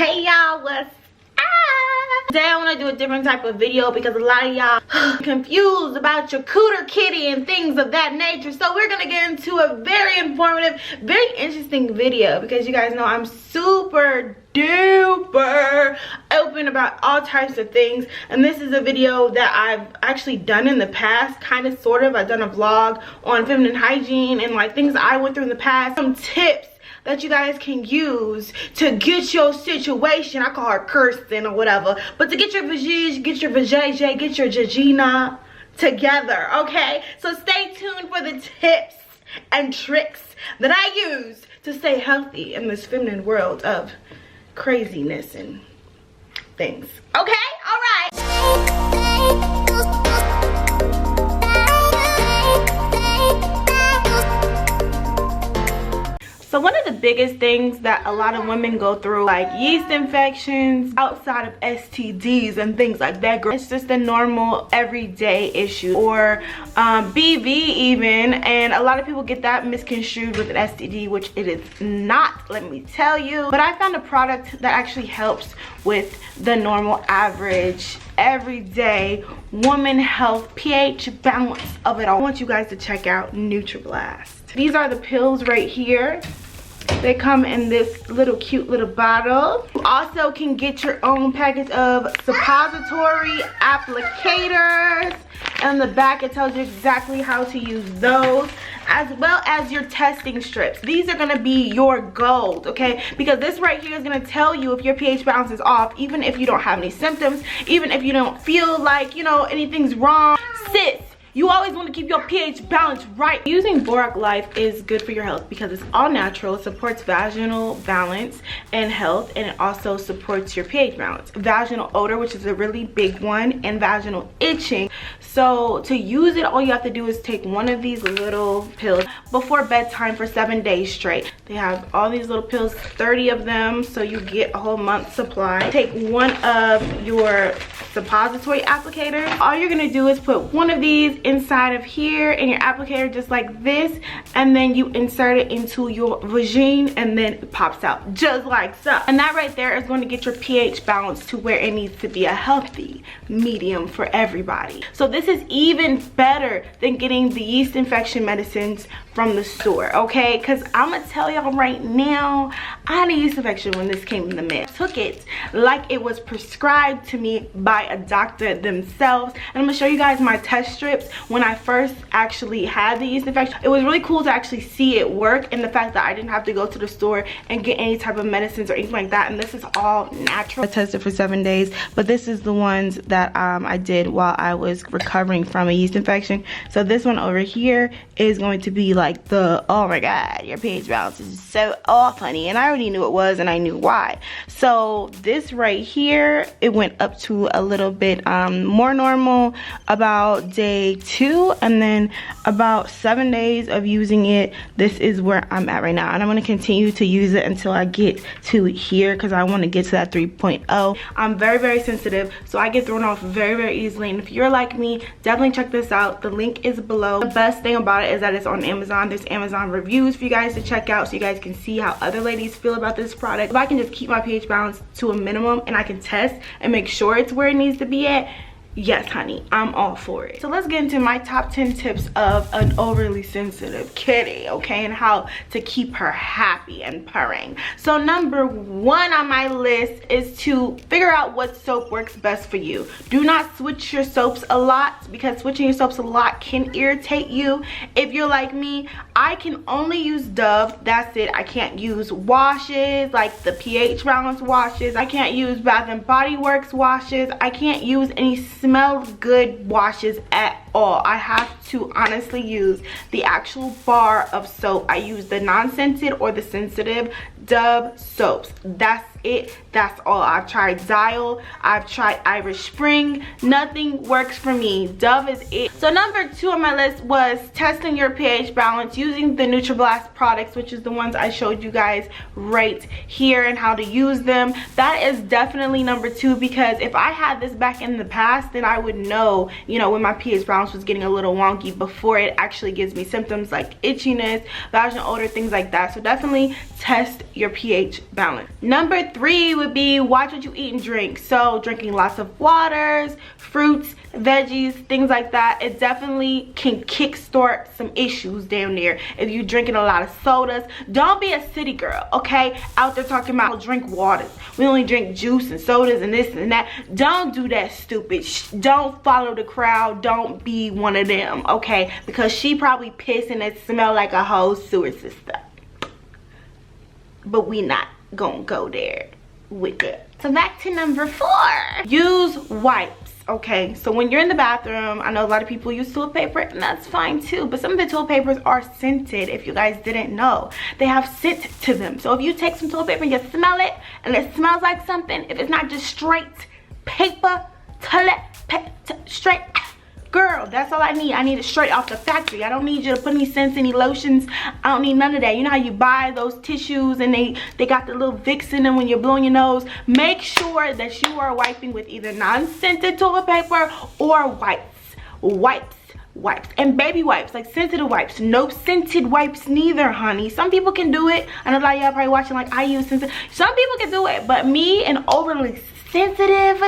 Hey y'all, what's up? Today I want to do a different type of video because a lot of y'all confused about your cooter kitty and things of that nature. So we're gonna get into a very informative, very interesting video because you guys know I'm super duper open about all types of things, and this is a video that I've actually done in the past, kind of sort of. I've done a vlog on feminine hygiene and like things I went through in the past, some tips that you guys can use to get your situation, I call her Kirsten or whatever, but to get your V.A.G.I.N.A.S, get your V.A.G.I.N.A.S, get your V.A.G.I.N.A together, okay? So stay tuned for the tips and tricks that I use to stay healthy in this feminine world of craziness and things. Okay, all right. So one of the biggest things that a lot of women go through, like yeast infections outside of STDs and things like that, it's just a normal everyday issue, or BV even, and a lot of people get that misconstrued with an STD, which it is not, let me tell you. But I found a product that actually helps with the normal average everyday woman health pH balance of it all. I want you guys to check out Nutriblast. These are the pills right here. They come in this little cute little bottle. You also can get your own package of suppository applicators. And on the back it tells you exactly how to use those, as well as your testing strips. These are gonna be your gold, okay? Because this right here is gonna tell you if your pH balance is off, even if you don't have any symptoms, even if you don't feel like, you know, anything's wrong. Sis, you always want to keep your pH balance right. Using Boric Life is good for your health because it's all natural. It supports vaginal balance and health, and it also supports your pH balance. Vaginal odor, which is a really big one, and vaginal itching. So to use it, all you have to do is take one of these little pills before bedtime for 7 days straight. They have all these little pills, 30 of them, so you get a whole month's supply. Take one of your suppository applicators. All you're gonna do is put one of these inside of here in your applicator, just like this, and then you insert it into your vagina, and then it pops out just like so. And that right there is going to get your pH balance to where it needs to be, a healthy medium for everybody. So this is even better than getting the yeast infection medicines from the store, okay? Because I'm gonna tell y'all right now, I had a yeast infection when this came in the mail. I took it like it was prescribed to me by a doctor themselves, and I'm gonna show you guys my test strips when I first actually had the yeast infection. It was really cool to actually see it work, and the fact that I didn't have to go to the store and get any type of medicines or anything like that, and this is all natural. I tested for 7 days, but this is the ones that I did while I was recovering from a yeast infection. So this one over here is going to be like the, oh my god, your pH balance is so off, honey, and I already knew it was, and I knew why. So this right here, it went up to a little bit more normal about day 2, and then about 7 days of using it, this is where I'm at right now, and I'm going to continue to use it until I get to here because I want to get to that 3.0. I'm very sensitive, so I get thrown off very easily, and if you're like me, definitely check this out. The link is below. The best thing about it is that it's on Amazon. There's Amazon reviews for you guys to check out so you guys can see how other ladies feel about this product. If I can just keep my pH balance to a minimum and I can test and make sure it's where it needs to be at, yes honey, I'm all for it. So let's get into my top 10 tips of an overly sensitive kitty, okay, and how to keep her happy and purring. So number 1 on my list is to figure out what soap works best for you. Do not switch your soaps a lot because switching your soaps a lot can irritate you. If you're like me, I can only use Dove, that's it. I can't use washes like the pH balance washes. I can't use Bath and Body Works washes. I can't use any smell good washes at all. I have to honestly use the actual bar of soap. I use the non-scented or the sensitive Dove soaps. That's it. That's all. I've tried Dial, I've tried Irish Spring, nothing works for me. Dove is it. So number 2 on my list was testing your pH balance using the Nutriblast products, which is the ones I showed you guys right here and how to use them. That is definitely number 2 because if I had this back in the past, then I would know, you know, when my pH balance was getting a little wonky before it actually gives me symptoms like itchiness, vaginal odor, things like that. So definitely test your pH balance. Number 3 would be watch what you eat and drink. So drinking lots of waters, fruits, veggies, things like that. It definitely can kickstart some issues down there. If you're drinking a lot of sodas, don't be a city girl, okay? Out there talking about drink waters. We only drink juice and sodas and this and that. Don't do that stupid. Don't follow the crowd. Don't be one of them, okay? Because she probably pissed and it smelled like a whole sewer system. But we not gonna go there with it. So back to number 4. Use wipes. Okay, so when you're in the bathroom, I know a lot of people use toilet paper, and that's fine too, but some of the toilet papers are scented. If you guys didn't know, they have scent to them. So if you take some toilet paper and you smell it and it smells like something, if it's not just straight paper, straight, girl, that's all I need. I need it straight off the factory. I don't need you to put any scents, any lotions. I don't need none of that. You know how you buy those tissues and they got the little Vicks in them when you're blowing your nose? Make sure that you are wiping with either non-scented toilet paper or wipes. And baby wipes, like sensitive wipes. No scented wipes neither, honey. Some people can do it. I know a lot of y'all probably watching like I use sensitive. Some people can do it, but me, an overly sensitive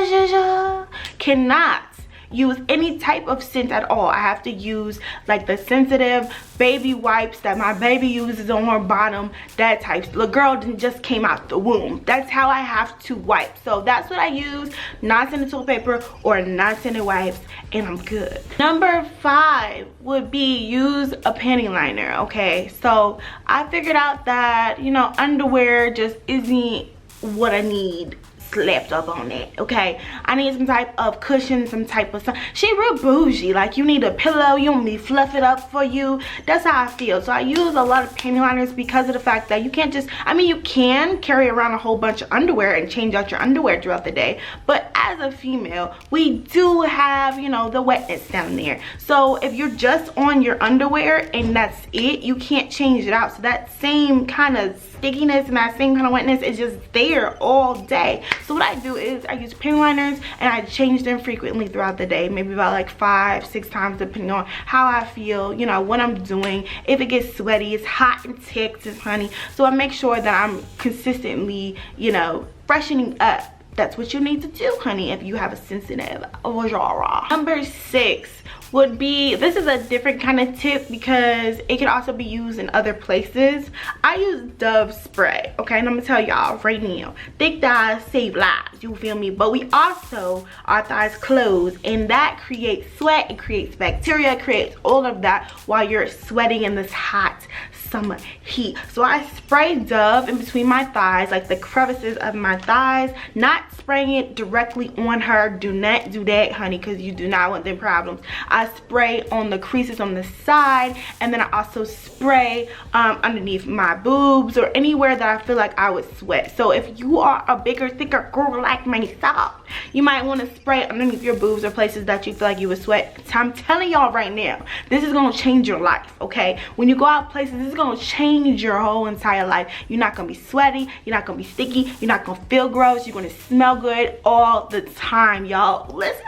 cannot use any type of scent at all. I have to use like the sensitive baby wipes that my baby uses on her bottom, that type. The girl just came out the womb. That's how I have to wipe. So that's what I use, non-scented toilet paper or non-scented wipes, and I'm good. Number 5 would be use a panty liner. Okay, so I figured out that, you know, underwear just isn't what I need slapped up on it. Okay, I need some type of cushion, some type of stuff. She real bougie, like you need a pillow, you want me to fluff it up for you. That's how I feel. So I use a lot of panty liners because of the fact that you can't just, I mean, you can carry around a whole bunch of underwear and change out your underwear throughout the day, but as a female, we do have, you know, the wetness down there. So if you're just on your underwear and that's it, you can't change it out. So that same kind of stickiness and that same kind of wetness is just there all day. So what I do is I use panty liners and I change them frequently throughout the day, maybe about like 5-6 times depending on how I feel, you know, what I'm doing. If it gets sweaty, it's hot in Texas, honey, so I make sure that I'm consistently, you know, freshening up. That's what you need to do, honey, if you have a sensitive vagina. Number 6 would be, this is a different kind of tip because it can also be used in other places. I use Dove spray, okay, and I'm gonna tell y'all right now, thick thighs save lives, you feel me? But we also, our thighs close, and that creates sweat, it creates bacteria, it creates all of that while you're sweating in this hot summer heat. So I spray Dove in between my thighs, like the crevices of my thighs, not spraying it directly on her. Do not do that, honey, because you do not want them problems. I spray on the creases on the side, and then I also spray underneath my boobs or anywhere that I feel like I would sweat. So if you are a bigger, thicker girl like myself, you might want to spray underneath your boobs or places that you feel like you would sweat. So I'm telling y'all right now, this is going to change your life, okay? When you go out places, this is going to change your whole entire life. You're not going to be sweaty, you're not going to be sticky, you're not going to feel gross, you're going to smell good all the time, y'all. Listen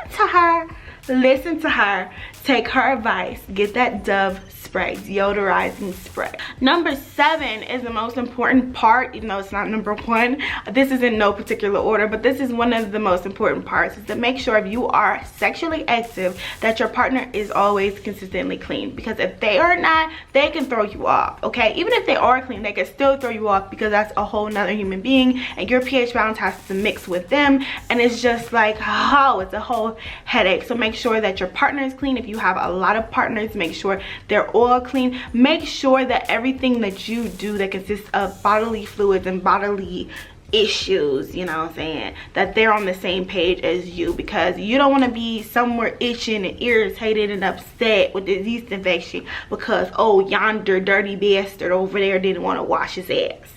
to her, take her advice, get that Dove spray, deodorizing spray. Number 7 is the most important part, even though it's not number 1. This is in no particular order, but this is one of the most important parts, is to make sure if you are sexually active that your partner is always consistently clean, because if they are not, they can throw you off, okay? Even if they are clean, they can still throw you off because that's a whole nother human being and your pH balance has to mix with them, and it's just like, oh, it's a whole headache. So make sure that your partner is clean. If you have a lot of partners, make sure they're all clean. Make sure that everything that you do that consists of bodily fluids and bodily issues, you know what I'm saying, that they're on the same page as you, because you don't want to be somewhere itching and irritated and upset with this yeast infection because, oh, yonder dirty bastard over there didn't want to wash his ass.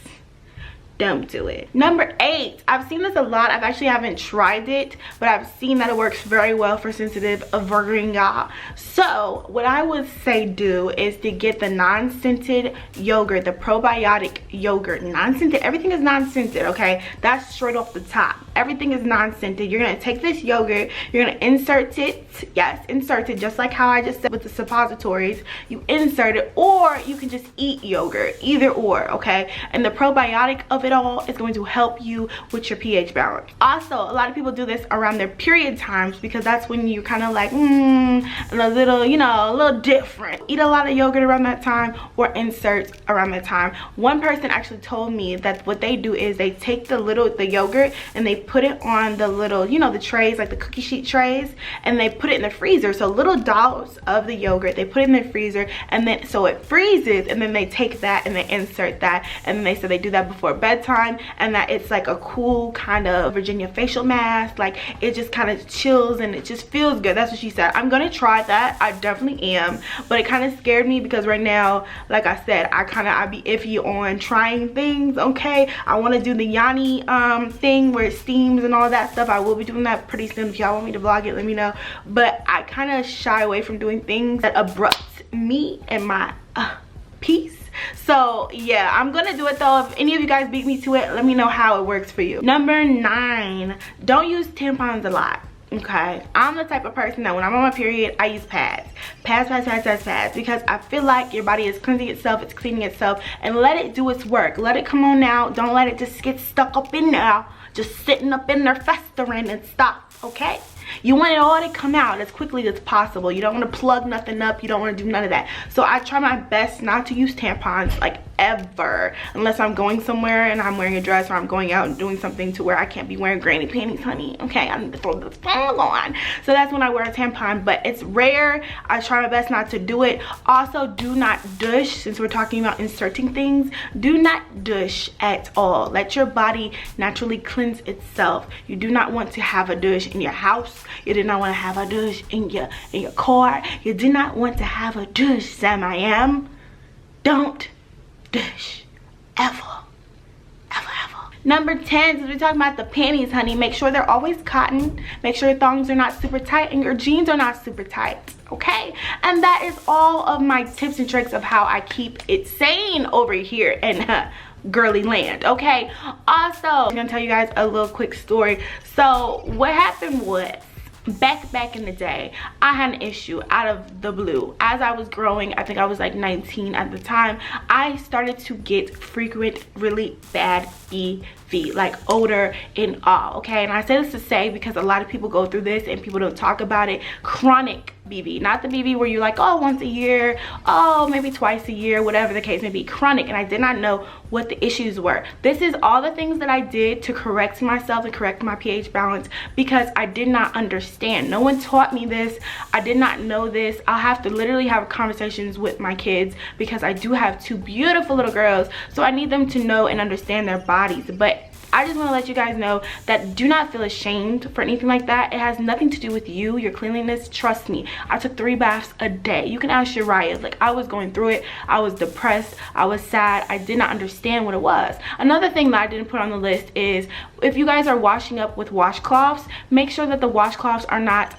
Don't do it. Number 8, I've seen this a lot. I actually haven't tried it, but I've seen that it works very well for sensitive vagina. So what I would say do is to get the non-scented yogurt, the probiotic yogurt. Non-scented, everything is non-scented, okay? That's straight off the top. Everything is non-scented. You're gonna take this yogurt, you're gonna insert it, yes, insert it, just like how I just said with the suppositories. You insert it, or you can just eat yogurt, either or, okay? And the probiotic of it it all. It's going to help you with your pH balance. Also, a lot of people do this around their period times because that's when you're kind of like and a little, you know, a little different. Eat a lot of yogurt around that time or insert around that time. One person actually told me that what they do is they take the yogurt and they put it on the little, you know, the trays, like the cookie sheet trays, and they put it in the freezer. So little dollops of the yogurt, they put it in the freezer, and then so it freezes, and then they take that and they insert that, and then they said they do that before bedtime, and that it's like a cool kind of Virginia facial mask. Like it just kind of chills and it just feels good. That's what she said. I'm gonna try that. I definitely am, but it kind of scared me because right now, like I said, I be iffy on trying things. Okay, I want to do the V.A.G.I.N.A.S thing where it steams and all that stuff. I will be doing that pretty soon. If y'all want me to vlog it, let me know. But I kind of shy away from doing things that abrupt me and my peace. So yeah, I'm gonna do it though. If any of you guys beat me to it, let me know how it works for you. Number 9, don't use tampons a lot. Okay, I'm the type of person that when I'm on my period, I use pads, because I feel like your body is cleansing itself, it's cleaning itself, and let it do its work. Let it come on out. Don't let it just get stuck up in there, just sitting up in there festering and stuff. Okay, you want it all to come out as quickly as possible. You don't want to plug nothing up. You don't want to do none of that. So I try my best not to use tampons, like ever, unless I'm going somewhere and I'm wearing a dress, or I'm going out and doing something to where I can't be wearing granny panties, honey. Okay, I need to throw this phone on. So that's when I wear a tampon, but it's rare. I try my best not to do it. Also, do not douche. Since we're talking about inserting things, do not douche at all. Let your body naturally cleanse itself. You do not want to have a douche in your house. You do not want to have a douche in your car. You do not want to have a douche, Sam. I am. Don't douche ever. Number 10, since we're talking about the panties, honey, make sure they're always cotton. Make sure your thongs are not super tight and your jeans are not super tight. Okay, and that is all of my tips and tricks of how I keep it sane over here in girly land. Okay, also I'm gonna tell you guys a little quick story. So what happened was, back in the day, I had an issue out of the blue. As I was growing, I think I was like 19 at the time, I started to get frequent really bad EV, like odor and all. Okay, and I say this to say because a lot of people go through this and people don't talk about it. Chronic BV, not the BV where you're like, oh, once a year, oh, maybe twice a year, whatever the case may be. Chronic. And I did not know what the issues were. This is all the things that I did to correct myself and correct my pH balance, because I did not understand. No one taught me this. I did not know this. I'll have to literally have conversations with my kids, because I do have 2 beautiful little girls, so I need them to know and understand their bodies. But I just want to let you guys know that do not feel ashamed for anything like that. It has nothing to do with you, your cleanliness. Trust me, I took 3 baths a day. You can ask Shariah. Like, I was going through it. I was depressed. I was sad. I did not understand what it was. Another thing that I didn't put on the list is, if you guys are washing up with washcloths, make sure that the washcloths are not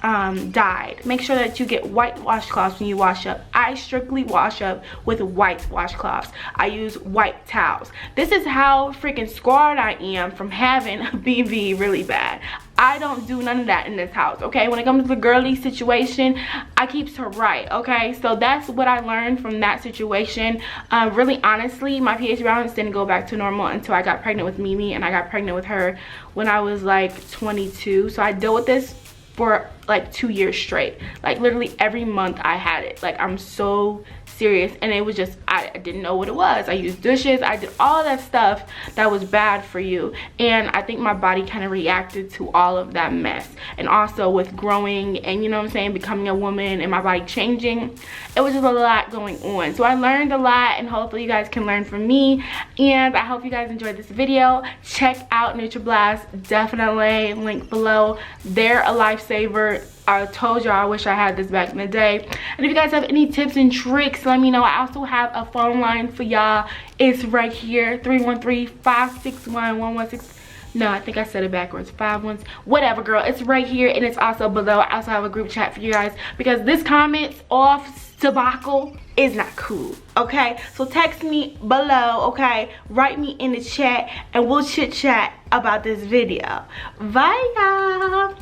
dyed. Make sure that you get white washcloths when you wash up. I strictly wash up with white washcloths. I use white towels. This is how freaking scarred I am from having BV really bad. I don't do none of that in this house. Okay, when it comes to the girly situation, I keeps her right. Okay, so that's what I learned from that situation. Really honestly, my pH balance didn't go back to normal until I got pregnant with Mimi, and I got pregnant with her when I was like 22. So I dealt with this for like 2 years straight. Like literally every month I had it. Like, I'm so serious, and it was just, I didn't know what it was. I used douches, I did all that stuff that was bad for you, and I think my body kind of reacted to all of that mess. And also with growing and, you know what I'm saying, becoming a woman and my body changing, it was just a lot going on. So I learned a lot, and hopefully you guys can learn from me, and I hope you guys enjoyed this video. Check out Nutriblast, definitely, link below. They're a lifesaver. I told y'all I wish I had this back in the day. And if you guys have any tips and tricks, let me know. I also have a phone line for y'all. It's right here, 313-561-116. No, I think I said it backwards. 51, whatever, girl. It's right here, and it's also below. I also have a group chat for you guys, because this comments off debacle is not cool. Okay, so text me below. Okay, write me in the chat, and we'll chit chat about this video. Bye, y'all.